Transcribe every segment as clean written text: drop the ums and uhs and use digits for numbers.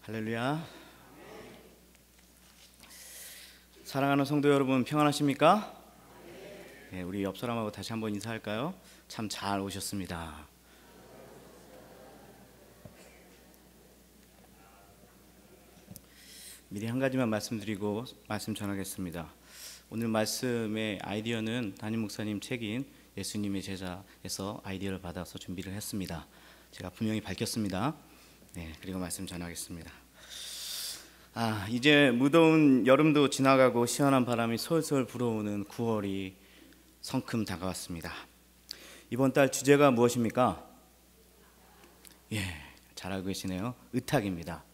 할렐루야. 사랑하는 성도 여러분, 평안하십니까? 네, 우리 옆 사람하고 다시 한번 인사할까요? 참 잘 오셨습니다. 미리 한 가지만 말씀드리고 말씀 전하겠습니다. 오늘 말씀의 아이디어는 담임 목사님 책인 예수님의 제자에서 아이디어를 받아서 준비를 했습니다. 제가 분명히 밝혔습니다. 네, 그리고 말씀 전하겠습니다. 이제 무더운 여름도 지나가고 시원한 바람이 솔솔 불어오는 9월이 성큼 다가왔습니다. 이번 달 주제가 무엇입니까? 잘 알고 계시네요. 의탁입니다.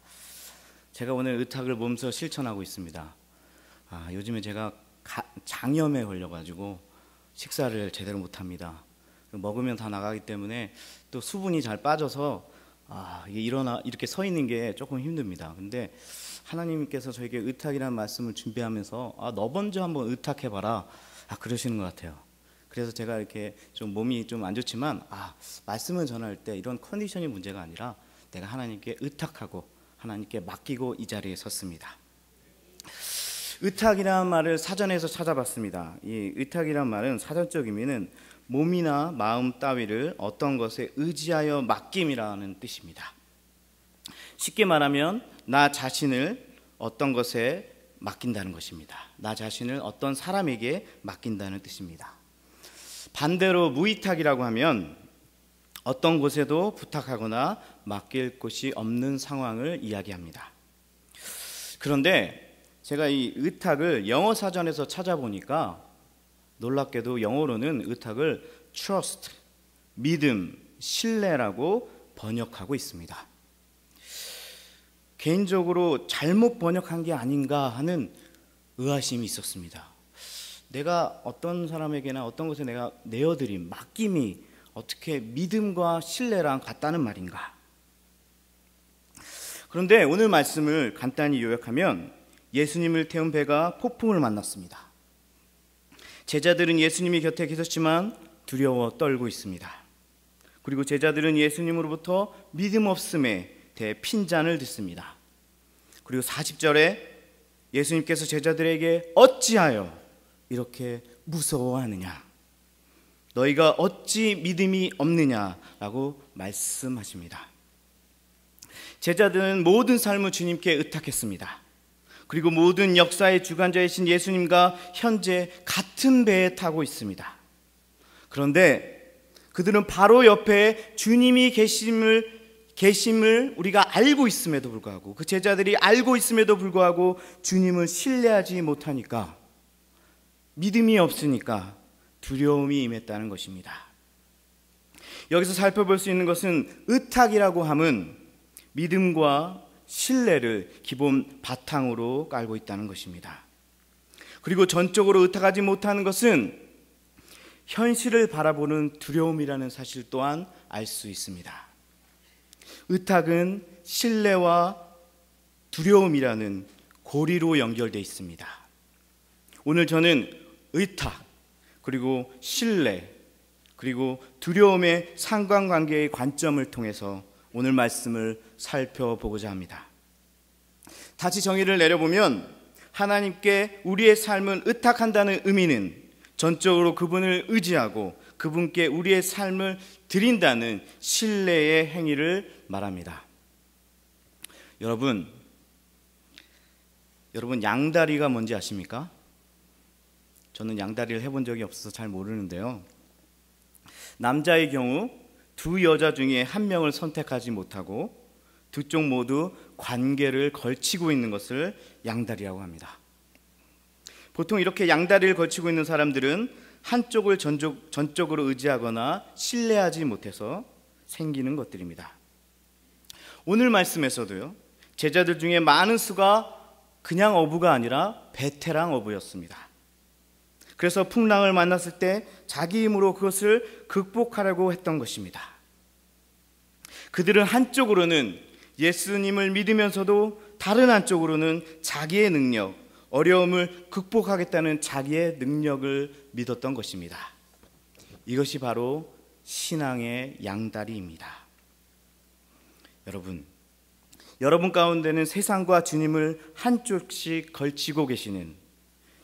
제가 오늘 의탁을 몸소 실천하고 있습니다. 요즘에 제가 장염에 걸려가지고 식사를 제대로 못합니다. 먹으면 다 나가기 때문에 또 수분이 잘 빠져서 이게 이렇게 서 있는 게 조금 힘듭니다. 근데 하나님께서 저에게 의탁이라는 말씀을 준비하면서 너 먼저 한번 의탁해봐라 그러시는 것 같아요. 그래서 제가 이렇게 좀 몸이 좀 안 좋지만 말씀을 전할 때 이런 컨디션이 문제가 아니라 내가 하나님께 의탁하고 하나님께 맡기고 이 자리에 섰습니다. 의탁이라는 말을 사전에서 찾아봤습니다. 이 의탁이라는 말은 사전적 의미는 몸이나 마음 따위를 어떤 것에 의지하여 맡김이라는 뜻입니다. 쉽게 말하면 나 자신을 어떤 것에 맡긴다는 것입니다. 나 자신을 어떤 사람에게 맡긴다는 뜻입니다. 반대로 무의탁이라고 하면 어떤 곳에도 부탁하거나 맡길 곳이 없는 상황을 이야기합니다. 그런데 제가 이 의탁을 영어 사전에서 찾아보니까 놀랍게도 영어로는 의탁을 trust, 믿음, 신뢰라고 번역하고 있습니다. 개인적으로 잘못 번역한 게 아닌가 하는 의아심이 있었습니다. 내가 어떤 사람에게나 어떤 것에 내가 내어드림, 맡김이 어떻게 믿음과 신뢰랑 같다는 말인가? 그런데 오늘 말씀을 간단히 요약하면 예수님을 태운 배가 폭풍을 만났습니다. 제자들은 예수님이 곁에 계셨지만 두려워 떨고 있습니다. 그리고 제자들은 예수님으로부터 믿음 없음에 대해 핀잔을 듣습니다. 그리고 40절에 예수님께서 제자들에게 어찌하여 이렇게 무서워하느냐, 너희가 어찌 믿음이 없느냐라고 말씀하십니다. 제자들은 모든 삶을 주님께 의탁했습니다. 그리고 모든 역사의 주관자이신 예수님과 현재 같은 배에 타고 있습니다. 그런데 그들은 바로 옆에 주님이 계심을 우리가 알고 있음에도 불구하고, 그 제자들이 알고 있음에도 불구하고 주님을 신뢰하지 못하니까, 믿음이 없으니까 두려움이 임했다는 것입니다. 여기서 살펴볼 수 있는 것은 의탁이라고 함은 믿음과 신뢰를 기본 바탕으로 깔고 있다는 것입니다. 그리고 전적으로 의탁하지 못하는 것은 현실을 바라보는 두려움이라는 사실 또한 알 수 있습니다. 의탁은 신뢰와 두려움이라는 고리로 연결되어 있습니다. 오늘 저는 의탁, 그리고 신뢰, 그리고 두려움의 상관관계의 관점을 통해서 오늘 말씀을 살펴보고자 합니다. 다시 정의를 내려보면 하나님께 우리의 삶을 의탁한다는 의미는 전적으로 그분을 의지하고 그분께 우리의 삶을 드린다는 신뢰의 행위를 말합니다. 여러분 양다리가 뭔지 아십니까? 저는 양다리를 해본 적이 없어서 잘 모르는데요. 남자의 경우 두 여자 중에 한 명을 선택하지 못하고 두 쪽 모두 관계를 걸치고 있는 것을 양다리라고 합니다. 보통 이렇게 양다리를 걸치고 있는 사람들은 한쪽을 전적으로 의지하거나 신뢰하지 못해서 생기는 것들입니다. 오늘 말씀에서도요, 제자들 중에 많은 수가 그냥 어부가 아니라 베테랑 어부였습니다. 그래서 풍랑을 만났을 때 자기 힘으로 그것을 극복하려고 했던 것입니다. 그들은 한쪽으로는 예수님을 믿으면서도 다른 한쪽으로는 자기의 능력, 어려움을 극복하겠다는 자기의 능력을 믿었던 것입니다. 이것이 바로 신앙의 양다리입니다. 여러분, 여러분 가운데는 세상과 주님을 한쪽씩 걸치고 계시는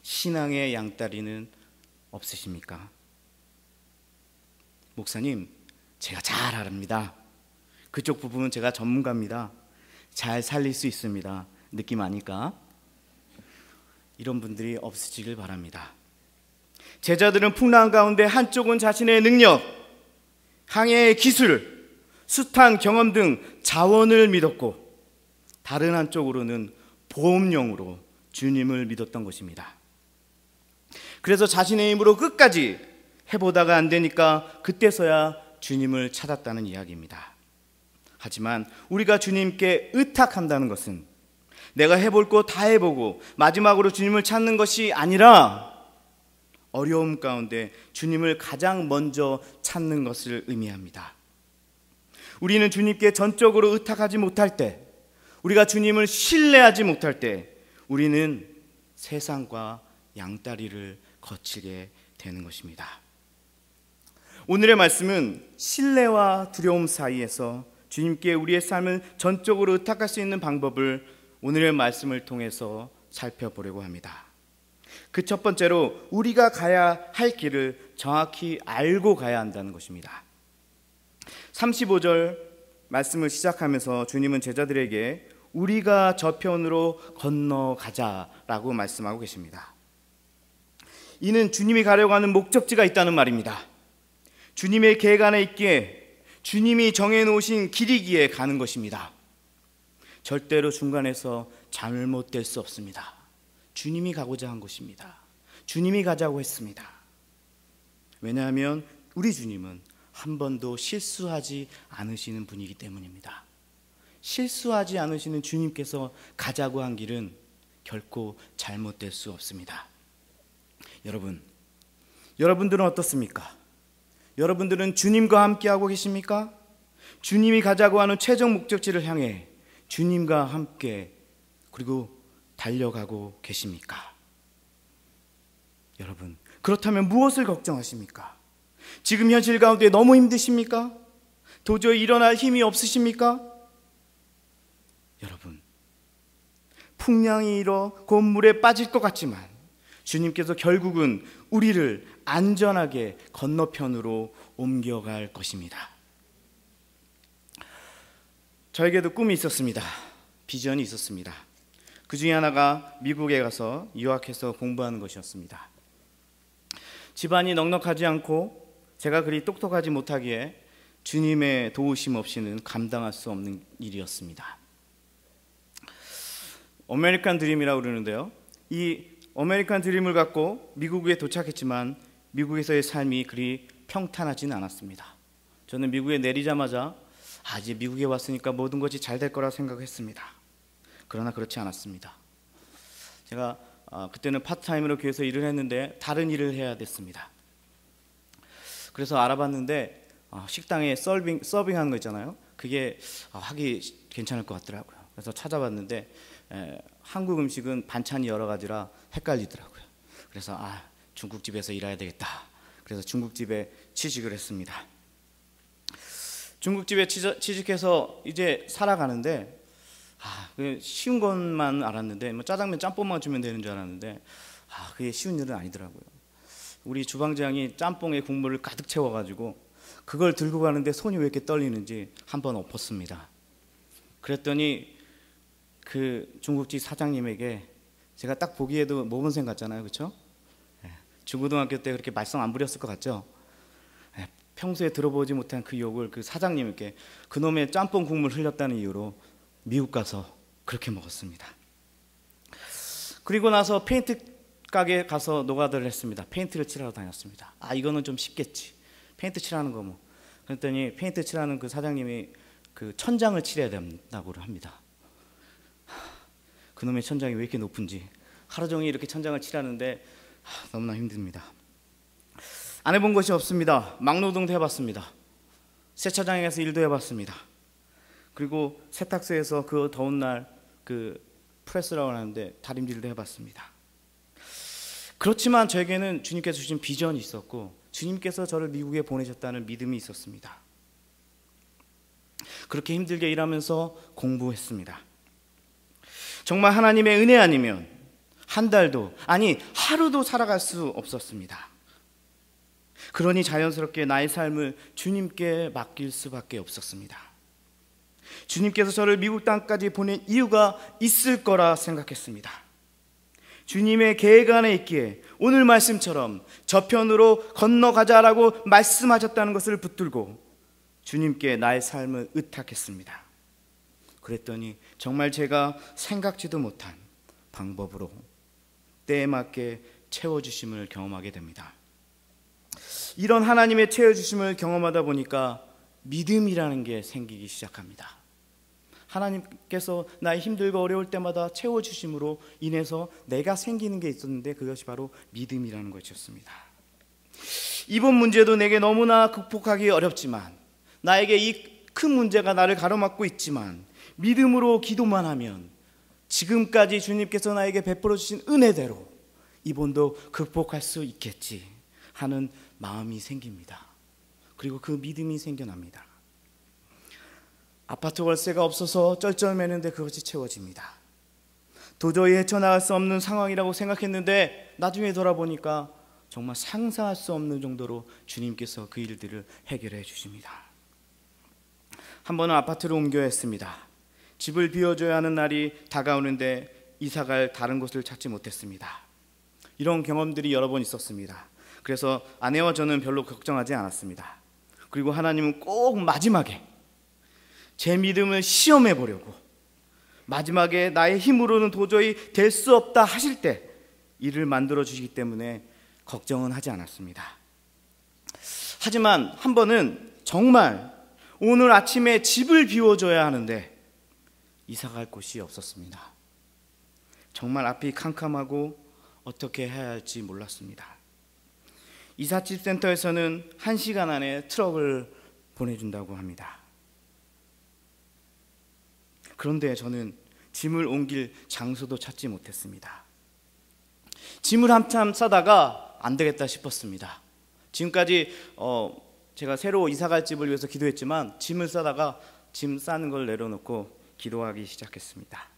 신앙의 양다리는 없으십니까? 목사님, 제가 잘 압니다. 그쪽 부분은 제가 전문가입니다. 잘 살릴 수 있습니다. 느낌 아니까? 이런 분들이 없으시길 바랍니다. 제자들은 풍랑 가운데 한쪽은 자신의 능력, 항해의 기술, 숱한 경험 등 자원을 믿었고 다른 한쪽으로는 보험용으로 주님을 믿었던 것입니다. 그래서 자신의 힘으로 끝까지 해보다가 안 되니까 그때서야 주님을 찾았다는 이야기입니다. 하지만 우리가 주님께 의탁한다는 것은 내가 해볼 거 다 해보고 마지막으로 주님을 찾는 것이 아니라 어려움 가운데 주님을 가장 먼저 찾는 것을 의미합니다. 우리는 주님께 전적으로 의탁하지 못할 때, 우리가 주님을 신뢰하지 못할 때 우리는 세상과 양다리를 거치게 되는 것입니다. 오늘의 말씀은 신뢰와 두려움 사이에서 주님께 우리의 삶을 전적으로 의탁할 수 있는 방법을 오늘의 말씀을 통해서 살펴보려고 합니다. 그 첫 번째로 우리가 가야 할 길을 정확히 알고 가야 한다는 것입니다. 35절 말씀을 시작하면서 주님은 제자들에게 우리가 저편으로 건너가자라고 말씀하고 계십니다. 이는 주님이 가려고 하는 목적지가 있다는 말입니다. 주님의 계획 안에 있기에 주님이 정해놓으신 길이기에 가는 것입니다. 절대로 중간에서 잘못될 수 없습니다. 주님이 가고자 한 것입니다. 주님이 가자고 했습니다. 왜냐하면 우리 주님은 한 번도 실수하지 않으시는 분이기 때문입니다. 실수하지 않으시는 주님께서 가자고 한 길은 결코 잘못될 수 없습니다. 여러분들은 어떻습니까? 여러분들은 주님과 함께하고 계십니까? 주님이 가자고 하는 최종 목적지를 향해 주님과 함께 그리고 달려가고 계십니까? 여러분, 그렇다면 무엇을 걱정하십니까? 지금 현실 가운데 너무 힘드십니까? 도저히 일어날 힘이 없으십니까? 여러분, 풍랑이 일어 곧 물에 빠질 것 같지만 주님께서 결국은 우리를 안전하게 건너편으로 옮겨갈 것입니다. 저에게도 꿈이 있었습니다. 비전이 있었습니다. 그 중에 하나가 미국에 가서 유학해서 공부하는 것이었습니다. 집안이 넉넉하지 않고 제가 그리 똑똑하지 못하기에 주님의 도우심 없이는 감당할 수 없는 일이었습니다. 아메리칸 드림이라고 그러는데요. 이 아메리칸 드림을 갖고 미국에 도착했지만 미국에서의 삶이 그리 평탄하지는 않았습니다. 저는 미국에 내리자마자 이제 미국에 왔으니까 모든 것이 잘 될 거라 생각했습니다. 그러나 그렇지 않았습니다. 제가 그때는 파트타임으로 교회에서 일을 했는데 다른 일을 해야 됐습니다. 그래서 알아봤는데 식당에 서빙하는 거 있잖아요. 그게 하기 괜찮을 것 같더라고요. 그래서 찾아봤는데 한국 음식은 반찬이 여러 가지라 헷갈리더라고요. 그래서 중국집에서 일해야 되겠다. 그래서 중국집에 취직을 했습니다. 중국집에 취직해서 이제 살아가는데 쉬운 것만 알았는데 짜장면 짬뽕만 주면 되는 줄 알았는데 그게 쉬운 일은 아니더라고요. 우리 주방장이 짬뽕에 국물을 가득 채워가지고 그걸 들고 가는데 손이 왜 이렇게 떨리는지 한번 엎었습니다. 그랬더니 그 중국집 사장님에게 제가 딱 보기에도 모범생 같잖아요, 그렇죠? 중고등학교 때 그렇게 말썽 안 부렸을 것 같죠? 평소에 들어보지 못한 그 욕을 그 사장님께 그놈의 짬뽕 국물 흘렸다는 이유로 미국 가서 그렇게 먹었습니다. 그리고 나서 페인트 가게 가서 노가다를 했습니다. 페인트를 칠하러 다녔습니다. 이거는 좀 쉽겠지. 페인트 칠하는 거 뭐. 그랬더니 페인트 칠하는 그 사장님이 그 천장을 칠해야 된다고 합니다. 그놈의 천장이 왜 이렇게 높은지 하루 종일 이렇게 천장을 칠하는데 너무나 힘듭니다. 안 해본 것이 없습니다. 막노동도 해봤습니다. 세차장에 가서 일도 해봤습니다. 그리고 세탁소에서 그 더운 날 그 프레스라고 하는데 다림질도 해봤습니다. 그렇지만 저에게는 주님께서 주신 비전이 있었고 주님께서 저를 미국에 보내셨다는 믿음이 있었습니다. 그렇게 힘들게 일하면서 공부했습니다. 정말 하나님의 은혜 아니면 한 달도, 아니 하루도 살아갈 수 없었습니다. 그러니 자연스럽게 나의 삶을 주님께 맡길 수밖에 없었습니다. 주님께서 저를 미국 땅까지 보낸 이유가 있을 거라 생각했습니다. 주님의 계획 안에 있기에 오늘 말씀처럼 저편으로 건너가자라고 말씀하셨다는 것을 붙들고 주님께 나의 삶을 의탁했습니다. 그랬더니 정말 제가 생각지도 못한 방법으로 때에 맞게 채워주심을 경험하게 됩니다. 이런 하나님의 채워주심을 경험하다 보니까 믿음이라는 게 생기기 시작합니다. 하나님께서 나의 힘들고 어려울 때마다 채워주심으로 인해서 내가 생기는 게 있었는데 그것이 바로 믿음이라는 것이었습니다. 이번 문제도 내게 너무나 극복하기 어렵지만, 나에게 이 큰 문제가 나를 가로막고 있지만 믿음으로 기도만 하면 지금까지 주님께서 나에게 베풀어 주신 은혜대로 이번도 극복할 수 있겠지 하는 마음이 생깁니다. 그리고 그 믿음이 생겨납니다. 아파트 월세가 없어서 쩔쩔매는데 그것이 채워집니다. 도저히 헤쳐나갈 수 없는 상황이라고 생각했는데 나중에 돌아보니까 정말 상상할 수 없는 정도로 주님께서 그 일들을 해결해 주십니다. 한 번은 아파트를 옮겨야 했습니다. 집을 비워줘야 하는 날이 다가오는데 이사갈 다른 곳을 찾지 못했습니다. 이런 경험들이 여러 번 있었습니다. 그래서 아내와 저는 별로 걱정하지 않았습니다. 그리고 하나님은 꼭 마지막에 제 믿음을 시험해 보려고 마지막에 나의 힘으로는 도저히 될 수 없다 하실 때 일을 만들어 주시기 때문에 걱정은 하지 않았습니다. 하지만 한 번은 정말 오늘 아침에 집을 비워줘야 하는데 이사갈 곳이 없었습니다. 정말 앞이 캄캄하고 어떻게 해야 할지 몰랐습니다. 이삿집 센터에서는 1시간 안에 트럭을 보내준다고 합니다. 그런데 저는 짐을 옮길 장소도 찾지 못했습니다. 짐을 한참 싸다가 안 되겠다 싶었습니다. 지금까지 제가 새로 이사갈 집을 위해서 기도했지만 짐을 싸다가 짐 싸는 걸 내려놓고 기도하기 시작했습니다.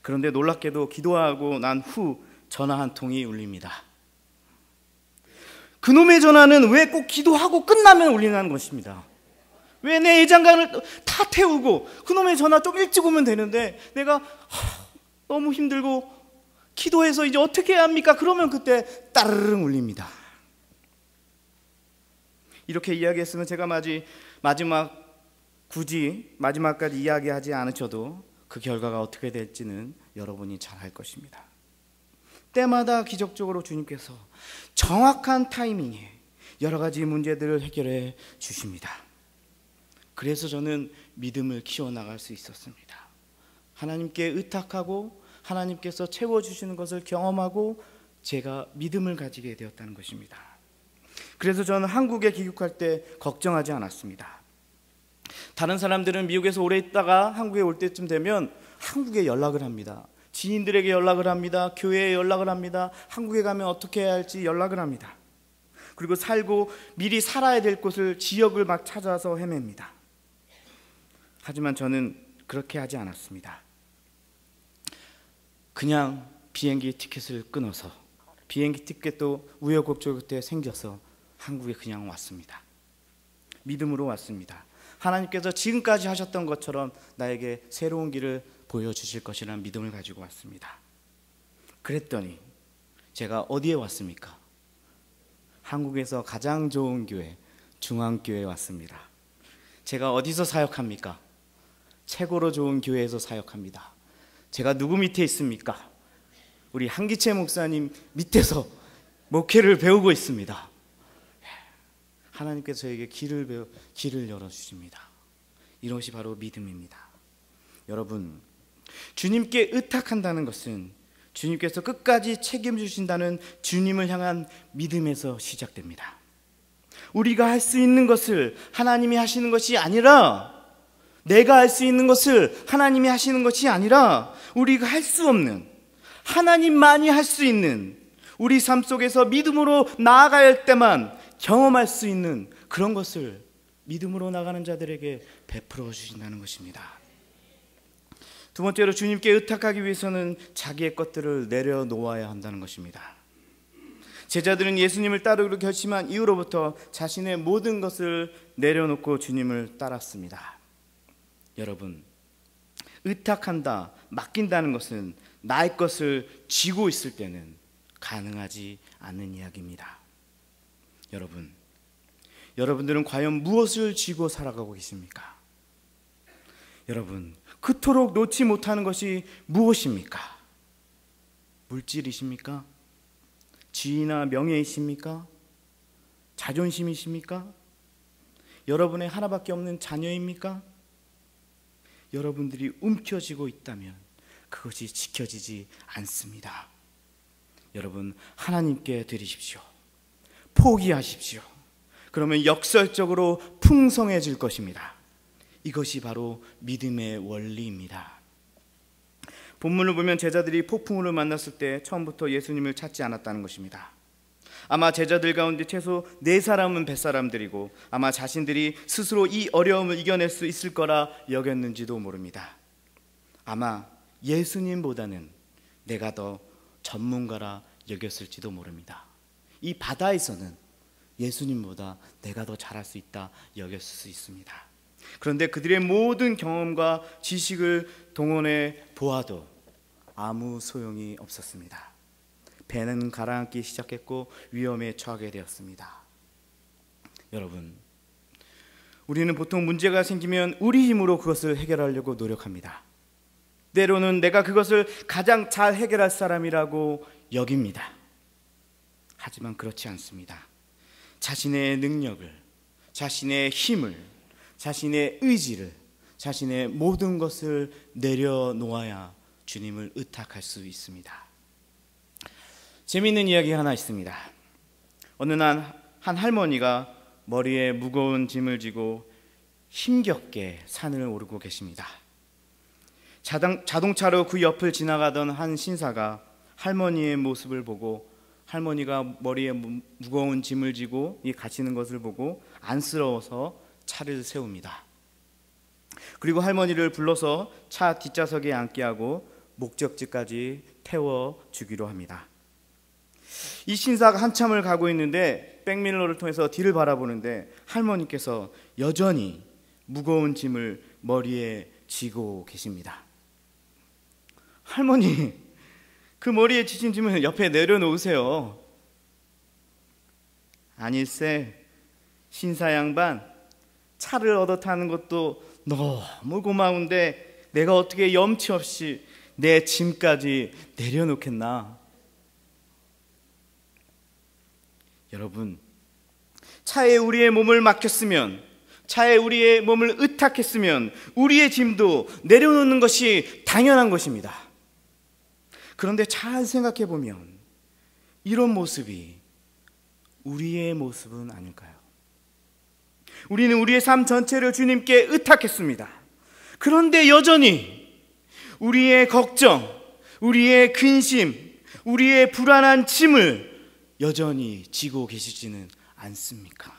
그런데 놀랍게도 기도하고 난 후 전화 한 통이 울립니다. 그놈의 전화는 왜 꼭 기도하고 끝나면 울리는 것입니다. 왜 내 애장가를 다 태우고 그놈의 전화 좀 일찍 오면 되는데 내가 너무 힘들고 기도해서 이제 어떻게 해야 합니까? 그러면 그때 따르릉 울립니다. 이렇게 이야기했으면 제가 굳이 마지막까지 이야기하지 않으셔도 그 결과가 어떻게 될지는 여러분이 잘 알 것입니다. 때마다 기적적으로 주님께서 정확한 타이밍에 여러 가지 문제들을 해결해 주십니다. 그래서 저는 믿음을 키워나갈 수 있었습니다. 하나님께 의탁하고 하나님께서 채워주시는 것을 경험하고 제가 믿음을 가지게 되었다는 것입니다. 그래서 저는 한국에 귀국할 때 걱정하지 않았습니다. 다른 사람들은 미국에서 오래 있다가 한국에 올 때쯤 되면 한국에 연락을 합니다. 지인들에게 연락을 합니다. 교회에 연락을 합니다. 한국에 가면 어떻게 해야 할지 연락을 합니다. 그리고 살고 미리 살아야 될 곳을 지역을 막 찾아서 헤맵니다. 하지만 저는 그렇게 하지 않았습니다. 그냥 비행기 티켓을 끊어서 비행기 티켓도 우여곡절 끝에 생겨서 한국에 그냥 왔습니다. 믿음으로 왔습니다. 하나님께서 지금까지 하셨던 것처럼 나에게 새로운 길을 보여주실 것이라는 믿음을 가지고 왔습니다. 그랬더니 제가 어디에 왔습니까? 한국에서 가장 좋은 교회, 중앙교회에 왔습니다. 제가 어디서 사역합니까? 최고로 좋은 교회에서 사역합니다. 제가 누구 밑에 있습니까? 우리 한기채 목사님 밑에서 목회를 배우고 있습니다. 하나님께서 저에게 길을 열어주십니다. 이것이 바로 믿음입니다. 여러분, 주님께 의탁한다는 것은 주님께서 끝까지 책임주신다는 주님을 향한 믿음에서 시작됩니다. 우리가 할 수 있는 것을 하나님이 하시는 것이 아니라, 내가 할 수 있는 것을 하나님이 하시는 것이 아니라, 우리가 할 수 없는, 하나님만이 할 수 있는, 우리 삶 속에서 믿음으로 나아갈 때만 경험할 수 있는 그런 것을 믿음으로 나가는 자들에게 베풀어 주신다는 것입니다. 두 번째로 주님께 의탁하기 위해서는 자기의 것들을 내려놓아야 한다는 것입니다. 제자들은 예수님을 따르기로 결심한 이후로부터 자신의 모든 것을 내려놓고 주님을 따랐습니다. 여러분, 의탁한다, 맡긴다는 것은 나의 것을 쥐고 있을 때는 가능하지 않는 이야기입니다. 여러분들은 과연 무엇을 쥐고 살아가고 계십니까? 여러분, 그토록 놓지 못하는 것이 무엇입니까? 물질이십니까? 지위나 명예이십니까? 자존심이십니까? 여러분의 하나밖에 없는 자녀입니까? 여러분들이 움켜쥐고 있다면 그것이 지켜지지 않습니다. 여러분, 하나님께 드리십시오. 포기하십시오. 그러면 역설적으로 풍성해질 것입니다. 이것이 바로 믿음의 원리입니다. 본문을 보면 제자들이 폭풍우를 만났을 때 처음부터 예수님을 찾지 않았다는 것입니다. 아마 제자들 가운데 최소 4사람은 뱃사람들이고 아마 자신들이 스스로 이 어려움을 이겨낼 수 있을 거라 여겼는지도 모릅니다. 아마 예수님보다는 내가 더 전문가라 여겼을지도 모릅니다. 이 바다에서는 예수님보다 내가 더 잘할 수 있다 여겼을 수 있습니다. 그런데 그들의 모든 경험과 지식을 동원해 보아도 아무 소용이 없었습니다. 배는 가라앉기 시작했고 위험에 처하게 되었습니다. 여러분, 우리는 보통 문제가 생기면 우리 힘으로 그것을 해결하려고 노력합니다. 때로는 내가 그것을 가장 잘 해결할 사람이라고 여깁니다. 하지만 그렇지 않습니다. 자신의 능력을, 자신의 힘을, 자신의 의지를, 자신의 모든 것을 내려놓아야 주님을 의탁할 수 있습니다. 재미있는 이야기 하나 있습니다. 어느 날 한 할머니가 머리에 무거운 짐을 지고 힘겹게 산을 오르고 계십니다. 자동차로 그 옆을 지나가던 한 신사가 할머니의 모습을 보고 할머니가 머리에 무거운 짐을 지고 가시는 것을 보고 안쓰러워서 차를 세웁니다. 그리고 할머니를 불러서 차 뒷좌석에 앉게 하고 목적지까지 태워주기로 합니다. 이 신사가 한참을 가고 있는데 백밀러를 통해서 뒤를 바라보는데 할머니께서 여전히 무거운 짐을 머리에 지고 계십니다. 할머니, 그 머리에 지신 짐을 옆에 내려놓으세요. 아닐세, 신사 양반, 차를 얻어 타는 것도 너무 고마운데 내가 어떻게 염치 없이 내 짐까지 내려놓겠나? 여러분, 차에 우리의 몸을 맡겼으면, 차에 우리의 몸을 의탁했으면 우리의 짐도 내려놓는 것이 당연한 것입니다. 그런데 잘 생각해 보면 이런 모습이 우리의 모습은 아닐까요? 우리는 우리의 삶 전체를 주님께 의탁했습니다. 그런데 여전히 우리의 걱정, 우리의 근심, 우리의 불안한 짐을 여전히 지고 계시지는 않습니까?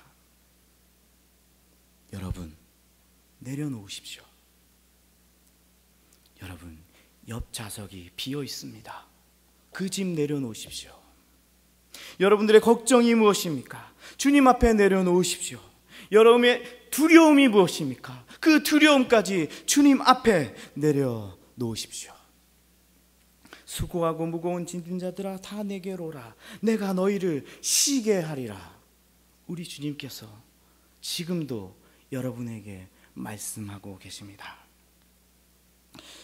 여러분, 내려놓으십시오. 여러분, 옆 좌석이 비어 있습니다. 그 짐 내려놓으십시오. 여러분들의 걱정이 무엇입니까? 주님 앞에 내려놓으십시오. 여러분의 두려움이 무엇입니까? 그 두려움까지 주님 앞에 내려놓으십시오. 수고하고 무거운 짐진 자들아 다 내게로 오라. 내가 너희를 쉬게 하리라. 우리 주님께서 지금도 여러분에게 말씀하고 계십니다.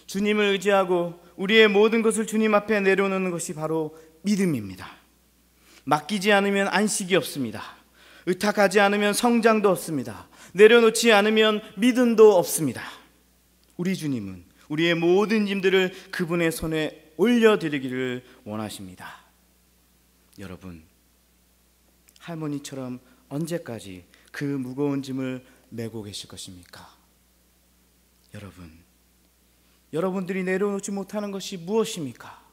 주님을 의지하고 우리의 모든 것을 주님 앞에 내려놓는 것이 바로 믿음입니다. 맡기지 않으면 안식이 없습니다. 의탁하지 않으면 성장도 없습니다. 내려놓지 않으면 믿음도 없습니다. 우리 주님은 우리의 모든 짐들을 그분의 손에 올려드리기를 원하십니다. 여러분, 할머니처럼 언제까지 그 무거운 짐을 메고 계실 것입니까? 여러분들이 내려놓지 못하는 것이 무엇입니까?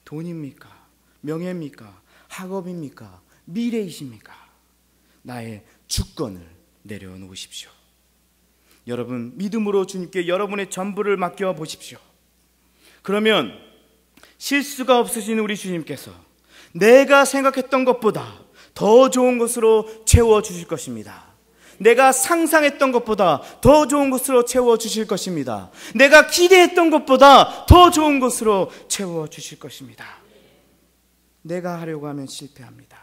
돈입니까? 명예입니까? 학업입니까? 미래이십니까? 나의 주권을 내려놓으십시오. 여러분, 믿음으로 주님께 여러분의 전부를 맡겨 보십시오. 그러면 실수가 없으신 우리 주님께서 내가 생각했던 것보다 더 좋은 것으로 채워주실 것입니다. 내가 상상했던 것보다 더 좋은 것으로 채워주실 것입니다. 내가 기대했던 것보다 더 좋은 것으로 채워주실 것입니다. 내가 하려고 하면 실패합니다.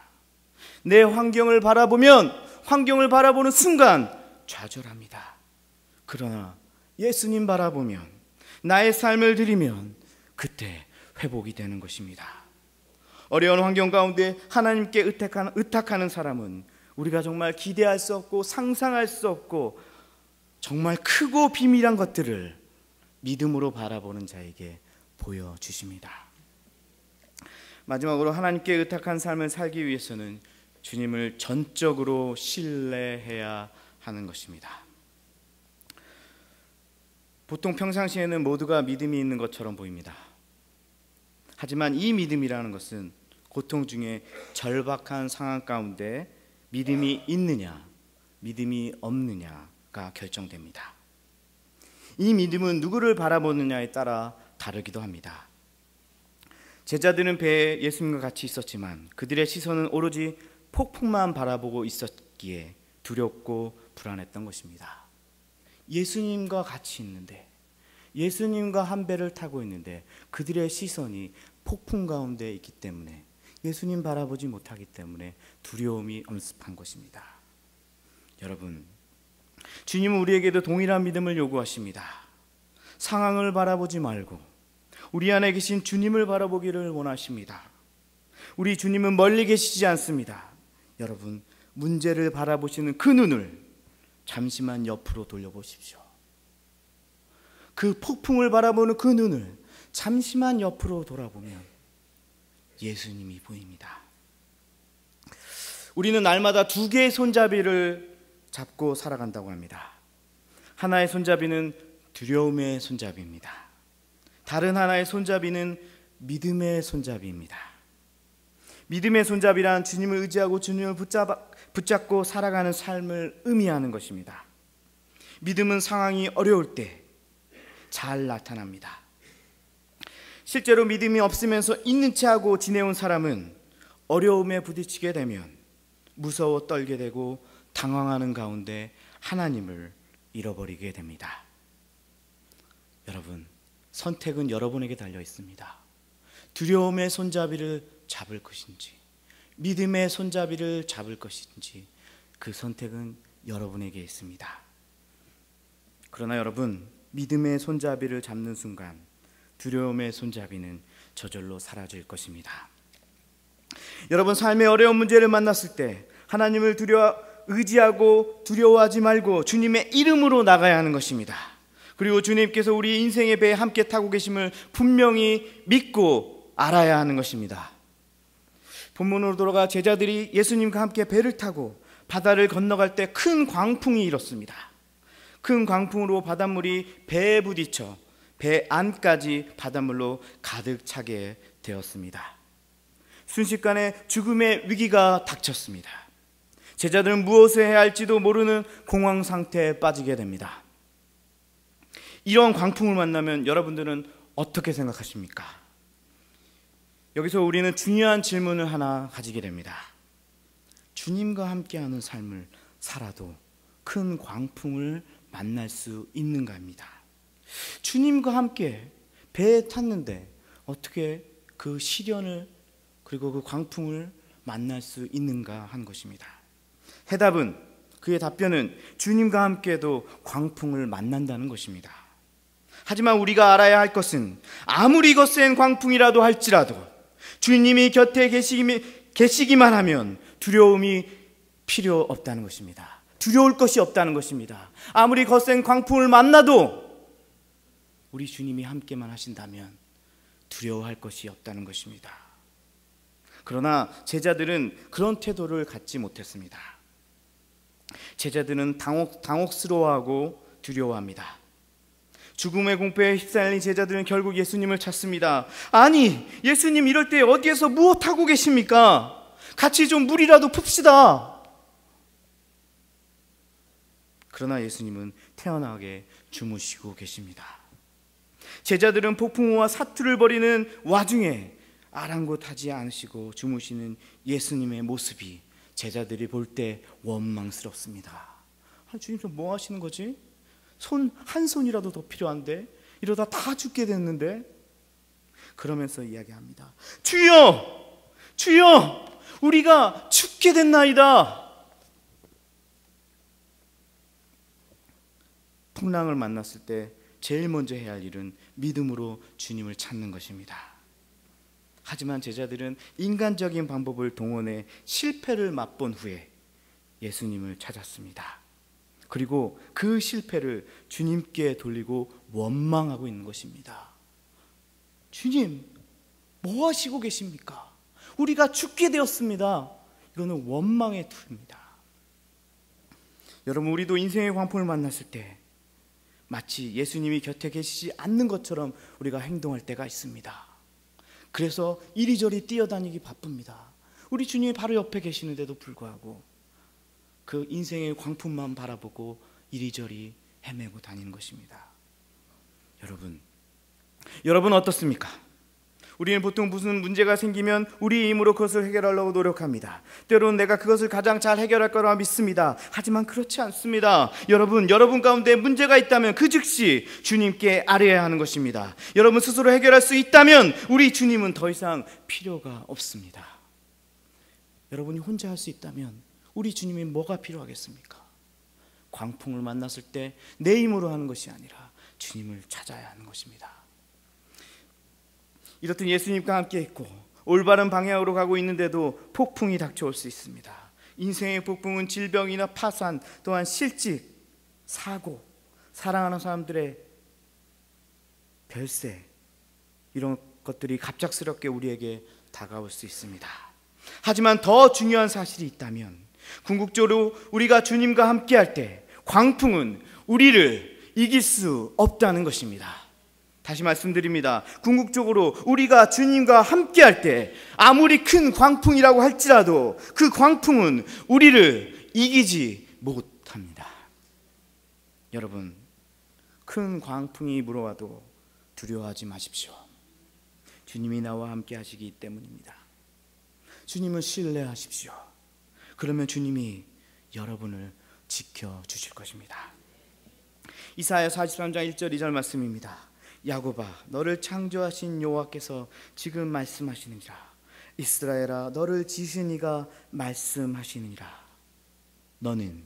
내 환경을 바라보는 순간 좌절합니다. 그러나 예수님 바라보면, 나의 삶을 드리면 그때 회복이 되는 것입니다. 어려운 환경 가운데 하나님께 의탁하는 사람은 우리가 정말 기대할 수 없고 상상할 수 없고 정말 크고 비밀한 것들을 믿음으로 바라보는 자에게 보여주십니다. 마지막으로 하나님께 의탁한 삶을 살기 위해서는 주님을 전적으로 신뢰해야 하는 것입니다. 보통 평상시에는 모두가 믿음이 있는 것처럼 보입니다. 하지만 이 믿음이라는 것은 고통 중에 절박한 상황 가운데 믿음이 있느냐, 믿음이 없느냐가 결정됩니다. 이 믿음은 누구를 바라보느냐에 따라 다르기도 합니다. 제자들은 배에 예수님과 같이 있었지만 그들의 시선은 오로지 폭풍만 바라보고 있었기에 두렵고 불안했던 것입니다. 예수님과 같이 있는데, 예수님과 한 배를 타고 있는데 그들의 시선이 폭풍 가운데 있기 때문에, 예수님 바라보지 못하기 때문에 두려움이 엄습한 것입니다. 여러분, 주님은 우리에게도 동일한 믿음을 요구하십니다. 상황을 바라보지 말고 우리 안에 계신 주님을 바라보기를 원하십니다. 우리 주님은 멀리 계시지 않습니다. 여러분, 문제를 바라보시는 그 눈을 잠시만 옆으로 돌려보십시오. 그 폭풍을 바라보는 그 눈을 잠시만 옆으로 돌아보면 예수님이 보입니다. 우리는 날마다 두 개의 손잡이를 잡고 살아간다고 합니다. 하나의 손잡이는 두려움의 손잡이입니다. 다른 하나의 손잡이는 믿음의 손잡이입니다. 믿음의 손잡이란 주님을 의지하고 주님을 붙잡고 살아가는 삶을 의미하는 것입니다. 믿음은 상황이 어려울 때 잘 나타납니다. 실제로 믿음이 없으면서 있는 채 하고 지내온 사람은 어려움에 부딪히게 되면 무서워 떨게 되고 당황하는 가운데 하나님을 잃어버리게 됩니다. 여러분, 선택은 여러분에게 달려 있습니다. 두려움의 손잡이를 잡을 것인지 믿음의 손잡이를 잡을 것인지 그 선택은 여러분에게 있습니다. 그러나 여러분, 믿음의 손잡이를 잡는 순간 두려움의 손잡이는 저절로 사라질 것입니다. 여러분, 삶의 어려운 문제를 만났을 때 하나님을 의지하고 두려워하지 말고 주님의 이름으로 나가야 하는 것입니다. 그리고 주님께서 우리 인생의 배에 함께 타고 계심을 분명히 믿고 알아야 하는 것입니다. 본문으로 돌아가 제자들이 예수님과 함께 배를 타고 바다를 건너갈 때 큰 광풍이 일었습니다. 큰 광풍으로 바닷물이 배에 부딪혀 배 안까지 바닷물로 가득 차게 되었습니다. 순식간에 죽음의 위기가 닥쳤습니다. 제자들은 무엇을 해야 할지도 모르는 공황 상태에 빠지게 됩니다. 이런 광풍을 만나면 여러분들은 어떻게 생각하십니까? 여기서 우리는 중요한 질문을 하나 가지게 됩니다. 주님과 함께하는 삶을 살아도 큰 광풍을 만날 수 있는가입니다. 주님과 함께 배에 탔는데 어떻게 그 시련을 그리고 그 광풍을 만날 수 있는가 하는 것입니다. 해답은, 그의 답변은 주님과 함께도 광풍을 만난다는 것입니다. 하지만 우리가 알아야 할 것은 아무리 거센 광풍이라도 할지라도 주님이 곁에 계시기만 하면 두려움이 필요 없다는 것입니다. 두려울 것이 없다는 것입니다. 아무리 거센 광풍을 만나도 우리 주님이 함께만 하신다면 두려워할 것이 없다는 것입니다. 그러나 제자들은 그런 태도를 갖지 못했습니다. 제자들은 당혹스러워하고 두려워합니다. 죽음의 공포에 휩싸인 제자들은 결국 예수님을 찾습니다. 아니, 예수님 이럴 때 어디에서 무엇하고 계십니까? 같이 좀 물이라도 풉시다. 그러나 예수님은 태연하게 주무시고 계십니다. 제자들은 폭풍우와 사투를 벌이는 와중에 아랑곳하지 않으시고 주무시는 예수님의 모습이 제자들이 볼 때 원망스럽습니다. 주님 좀 뭐 하시는 거지? 손 한 손이라도 더 필요한데 이러다 다 죽게 됐는데. 그러면서 이야기합니다. 주여, 주여, 우리가 죽게 됐나이다. 풍랑을 만났을 때 제일 먼저 해야 할 일은 믿음으로 주님을 찾는 것입니다. 하지만 제자들은 인간적인 방법을 동원해 실패를 맛본 후에 예수님을 찾았습니다. 그리고 그 실패를 주님께 돌리고 원망하고 있는 것입니다. 주님, 뭐 하시고 계십니까? 우리가 죽게 되었습니다. 이거는 원망의 투입니다. 여러분, 우리도 인생의 광풍을 만났을 때 마치 예수님이 곁에 계시지 않는 것처럼 우리가 행동할 때가 있습니다. 그래서 이리저리 뛰어다니기 바쁩니다. 우리 주님이 바로 옆에 계시는데도 불구하고 그 인생의 광풍만 바라보고 이리저리 헤매고 다니는 것입니다. 여러분 어떻습니까? 우리는 보통 무슨 문제가 생기면 우리의 힘으로 그것을 해결하려고 노력합니다. 때로는 내가 그것을 가장 잘 해결할 거라 믿습니다. 하지만 그렇지 않습니다. 여러분 가운데 문제가 있다면 그 즉시 주님께 아뢰어야 하는 것입니다. 여러분 스스로 해결할 수 있다면 우리 주님은 더 이상 필요가 없습니다. 여러분이 혼자 할 수 있다면 우리 주님이 뭐가 필요하겠습니까? 광풍을 만났을 때 내 힘으로 하는 것이 아니라 주님을 찾아야 하는 것입니다. 이렇듯 예수님과 함께 있고 올바른 방향으로 가고 있는데도 폭풍이 닥쳐올 수 있습니다. 인생의 폭풍은 질병이나 파산, 또한 실직, 사고, 사랑하는 사람들의 별세, 이런 것들이 갑작스럽게 우리에게 다가올 수 있습니다. 하지만 더 중요한 사실이 있다면 궁극적으로 우리가 주님과 함께 할 때 광풍은 우리를 이길 수 없다는 것입니다. 다시 말씀드립니다. 궁극적으로 우리가 주님과 함께 할 때 아무리 큰 광풍이라고 할지라도 그 광풍은 우리를 이기지 못합니다. 여러분, 큰 광풍이 불어와도 두려워하지 마십시오. 주님이 나와 함께 하시기 때문입니다. 주님을 신뢰하십시오. 그러면 주님이 여러분을 지켜주실 것입니다. 이사야 43장 1절 2절 말씀입니다. 야곱아, 너를 창조하신 여호와께서 지금 말씀하시느니라. 이스라엘아, 너를 지으신 이가 말씀하시느니라. 너는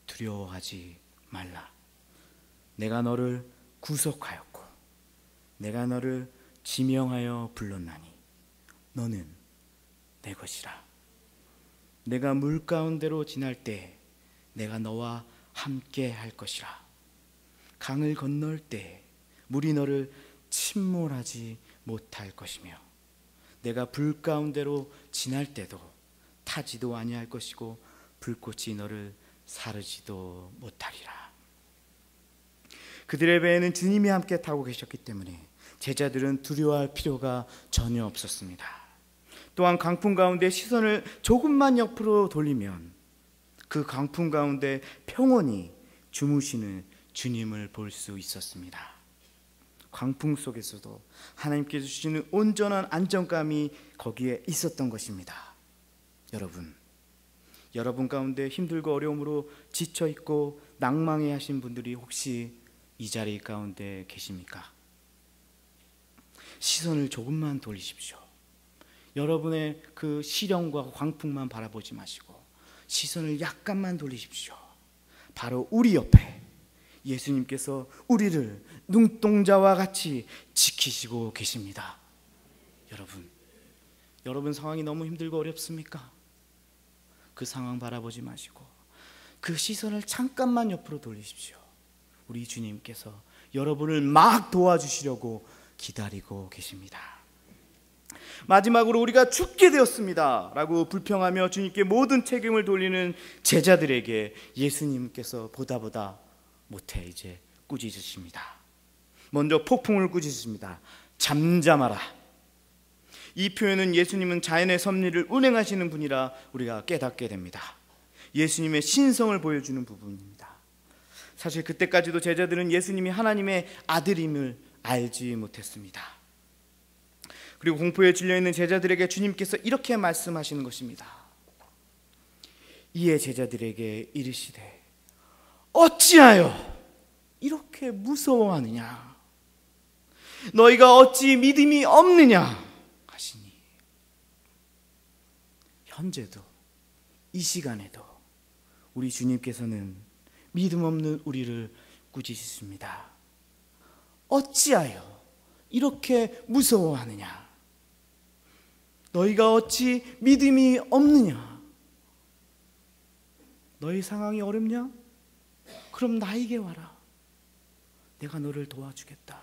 두려워하지 말라. 내가 너를 구속하였고 내가 너를 지명하여 불렀나니 너는 내 것이라. 내가 물 가운데로 지날 때 내가 너와 함께 할 것이라. 강을 건널 때 물이 너를 침몰하지 못할 것이며 내가 불 가운데로 지날 때도 타지도 아니할 것이고 불꽃이 너를 사르지도 못하리라. 그들의 배에는 주님이 함께 타고 계셨기 때문에 제자들은 두려워할 필요가 전혀 없었습니다. 또한 강풍 가운데 시선을 조금만 옆으로 돌리면 그 강풍 가운데 평온히 주무시는 주님을 볼 수 있었습니다. 광풍 속에서도 하나님께서 주시는 온전한 안정감이 거기에 있었던 것입니다. 여러분 가운데 힘들고 어려움으로 지쳐있고 낭망해 하신 분들이 혹시 이 자리 가운데 계십니까? 시선을 조금만 돌리십시오. 여러분의 그 시련과 광풍만 바라보지 마시고 시선을 약간만 돌리십시오. 바로 우리 옆에 예수님께서 우리를 눈동자와 같이 지키시고 계십니다. 여러분 상황이 너무 힘들고 어렵습니까? 그 상황 바라보지 마시고 그 시선을 잠깐만 옆으로 돌리십시오. 우리 주님께서 여러분을 막 도와주시려고 기다리고 계십니다. 마지막으로 우리가 죽게 되었습니다 라고 불평하며 주님께 모든 책임을 돌리는 제자들에게 예수님께서 보다 못해 이제 꾸짖으십니다. 먼저 폭풍을 꾸짖으십니다. 잠잠하라. 이 표현은 예수님은 자연의 섭리를 운행하시는 분이라 우리가 깨닫게 됩니다. 예수님의 신성을 보여주는 부분입니다. 사실 그때까지도 제자들은 예수님이 하나님의 아들임을 알지 못했습니다. 그리고 공포에 질려있는 제자들에게 주님께서 이렇게 말씀하시는 것입니다. 이에 제자들에게 이르시되 어찌하여 이렇게 무서워하느냐? 너희가 어찌 믿음이 없느냐? 하시니, 현재도 이 시간에도 우리 주님께서는 믿음 없는 우리를 꾸짖으십니다. 어찌하여 이렇게 무서워하느냐? 너희가 어찌 믿음이 없느냐? 너희 상황이 어렵냐? 그럼 나에게 와라. 내가 너를 도와주겠다.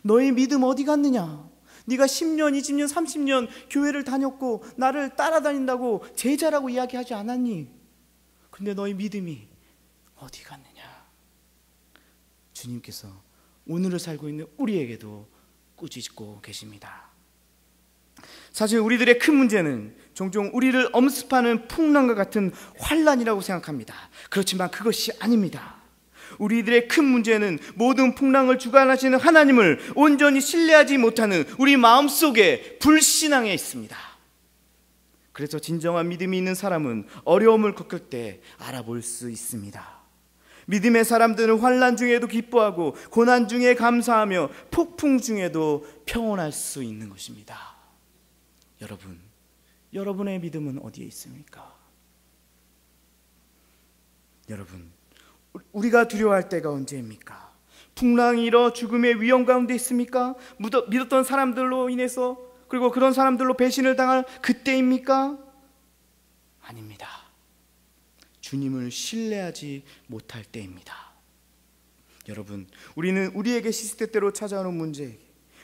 너의 믿음 어디 갔느냐? 네가 10년, 20년, 30년 교회를 다녔고 나를 따라다닌다고 제자라고 이야기하지 않았니? 근데 너의 믿음이 어디 갔느냐? 주님께서 오늘을 살고 있는 우리에게도 꾸짖고 계십니다. 사실 우리들의 큰 문제는 종종 우리를 엄습하는 풍랑과 같은 환란이라고 생각합니다. 그렇지만 그것이 아닙니다. 우리들의 큰 문제는 모든 풍랑을 주관하시는 하나님을 온전히 신뢰하지 못하는 우리 마음속에 불신앙에 있습니다. 그래서 진정한 믿음이 있는 사람은 어려움을 겪을 때 알아볼 수 있습니다. 믿음의 사람들은 환난 중에도 기뻐하고 고난 중에 감사하며 폭풍 중에도 평온할 수 있는 것입니다. 여러분, 여러분의 믿음은 어디에 있습니까? 여러분, 우리가 두려워할 때가 언제입니까? 풍랑이 일어 죽음의 위험 가운데 있습니까? 믿었던 사람들로 인해서, 그리고 그런 사람들로 배신을 당할 그때입니까? 아닙니다. 주님을 신뢰하지 못할 때입니다. 여러분, 우리는 우리에게 시시때때로 찾아오는 문제에게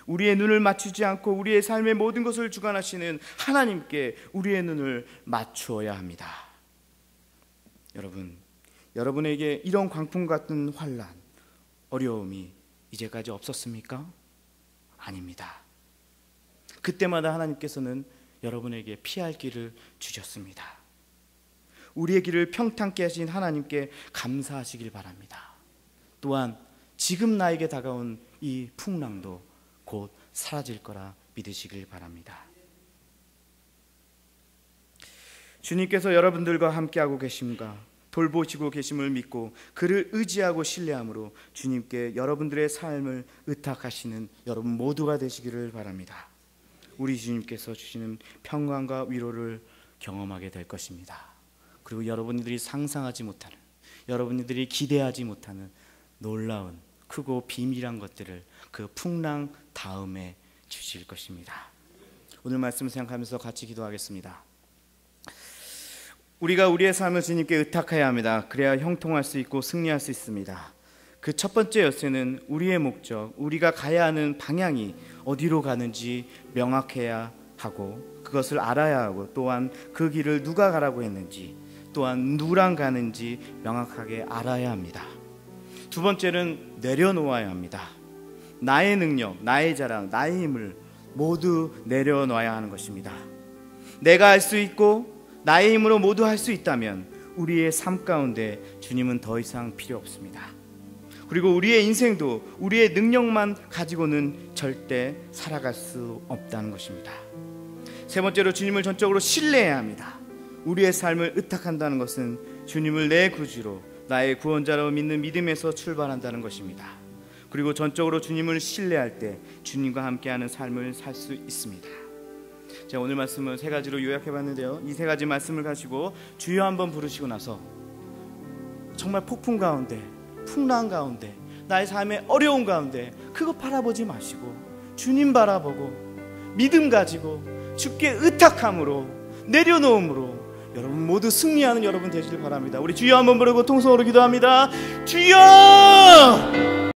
우리의 눈을 맞추지 않고 우리의 삶의 모든 것을 주관하시는 하나님께 우리의 눈을 맞추어야 합니다. 여러분, 여러분에게 이런 광풍 같은 환난, 어려움이 이제까지 없었습니까? 아닙니다. 그때마다 하나님께서는 여러분에게 피할 길을 주셨습니다. 우리의 길을 평탄케 하신 하나님께 감사하시길 바랍니다. 또한 지금 나에게 다가온 이 풍랑도 곧 사라질 거라 믿으시길 바랍니다. 주님께서 여러분들과 함께하고 계심과 돌보시고 계심을 믿고 그를 의지하고 신뢰함으로 주님께 여러분들의 삶을 의탁하시는 여러분 모두가 되시기를 바랍니다. 우리 주님께서 주시는 평강과 위로를 경험하게 될 것입니다. 그리고 여러분들이 상상하지 못하는, 여러분들이 기대하지 못하는 놀라운 크고 비밀한 것들을 그 풍랑 다음에 주실 것입니다. 오늘 말씀을 생각하면서 같이 기도하겠습니다. 우리가 우리의 삶을 주님께 의탁해야 합니다. 그래야 형통할 수 있고 승리할 수 있습니다. 그 첫 번째 열쇠는 우리의 목적, 우리가 가야 하는 방향이 어디로 가는지 명확해야 하고 그것을 알아야 하고, 또한 그 길을 누가 가라고 했는지, 또한 누구랑 가는지 명확하게 알아야 합니다. 두 번째는 내려놓아야 합니다. 나의 능력, 나의 자랑, 나의 힘을 모두 내려놓아야 하는 것입니다. 내가 할 수 있고 나의 힘으로 모두 할 수 있다면 우리의 삶 가운데 주님은 더 이상 필요 없습니다. 그리고 우리의 인생도 우리의 능력만 가지고는 절대 살아갈 수 없다는 것입니다. 세 번째로 주님을 전적으로 신뢰해야 합니다. 우리의 삶을 의탁한다는 것은 주님을 내 구주로, 나의 구원자로 믿는 믿음에서 출발한다는 것입니다. 그리고 전적으로 주님을 신뢰할 때 주님과 함께하는 삶을 살 수 있습니다. 자, 오늘 말씀은 세 가지로 요약해봤는데요, 이 세 가지 말씀을 가지고 주여 한번 부르시고 나서 정말 폭풍 가운데, 풍랑 가운데, 나의 삶의 어려움 가운데 그거 바라보지 마시고 주님 바라보고 믿음 가지고 주께 의탁함으로, 내려놓음으로 여러분 모두 승리하는 여러분 되시길 바랍니다. 우리 주여 한번 부르고 통성으로 기도합니다. 주여!